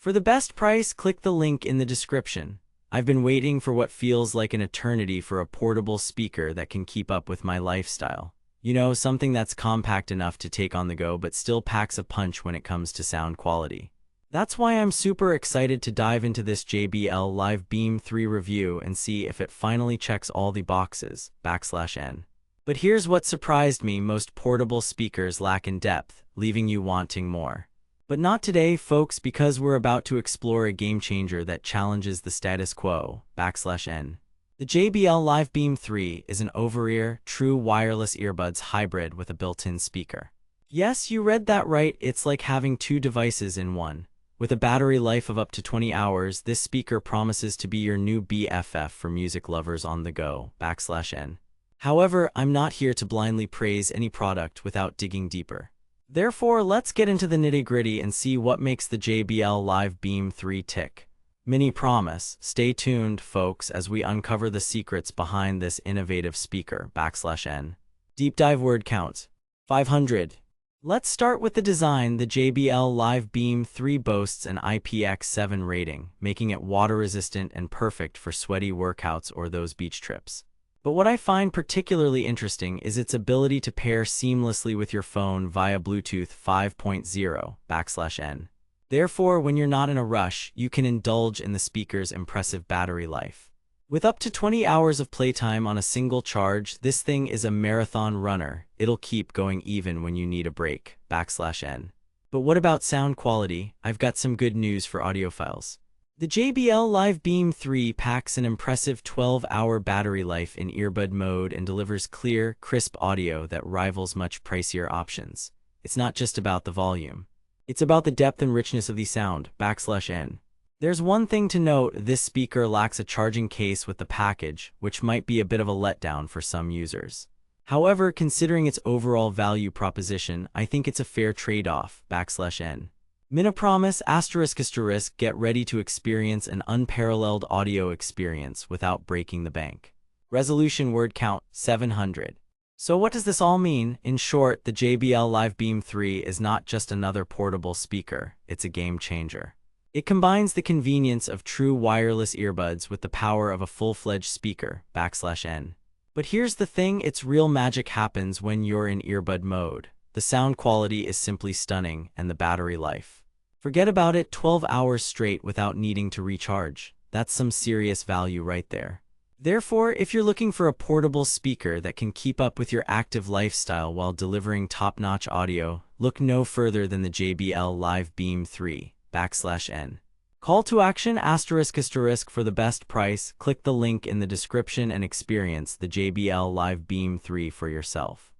For the best price, click the link in the description. I've been waiting for what feels like an eternity for a portable speaker that can keep up with my lifestyle. You know, something that's compact enough to take on the go but still packs a punch when it comes to sound quality. That's why I'm super excited to dive into this JBL Live Beam 3 review and see if it finally checks all the boxes, /N. But here's what surprised me: most portable speakers lack in depth, leaving you wanting more. But not today, folks, because we're about to explore a game changer that challenges the status quo, /N. The JBL Live Beam 3 is an over-ear, true wireless earbuds hybrid with a built-in speaker. Yes, you read that right, it's like having two devices in one. With a battery life of up to 20 hours, this speaker promises to be your new BFF for music lovers on the go, /N. However, I'm not here to blindly praise any product without digging deeper. Therefore, let's get into the nitty-gritty and see what makes the JBL Live Beam 3 tick. Mini promise, stay tuned, folks, as we uncover the secrets behind this innovative speaker, /N. Deep dive word count: 500. Let's start with the design. The JBL Live Beam 3 boasts an IPX7 rating, making it water-resistant and perfect for sweaty workouts or those beach trips. But what I find particularly interesting is its ability to pair seamlessly with your phone via Bluetooth 5.0 /N. Therefore, when you're not in a rush, you can indulge in the speaker's impressive battery life. With up to 20 hours of playtime on a single charge, this thing is a marathon runner. It'll keep going even when you need a break, /N. But what about sound quality? I've got some good news for audiophiles. The JBL Live Beam 3 packs an impressive 12-hour battery life in earbud mode and delivers clear, crisp audio that rivals much pricier options. It's not just about the volume. It's about the depth and richness of the sound, /N. There's one thing to note: this speaker lacks a charging case with the package, which might be a bit of a letdown for some users. However, considering its overall value proposition, I think it's a fair trade-off, /N. Mini promise, ***, get ready to experience an unparalleled audio experience without breaking the bank. Resolution word count: 700. So what does this all mean? In short, the JBL Live Beam 3 is not just another portable speaker, it's a game changer. It combines the convenience of true wireless earbuds with the power of a full-fledged speaker, /N. But here's the thing: its real magic happens when you're in earbud mode. The sound quality is simply stunning, and the battery life. Forget about it, 12 hours straight without needing to recharge. That's some serious value right there. Therefore, if you're looking for a portable speaker that can keep up with your active lifestyle while delivering top-notch audio, look no further than the JBL Live Beam 3, /N. Call to action: ***, for the best price, click the link in the description and experience the JBL Live Beam 3 for yourself.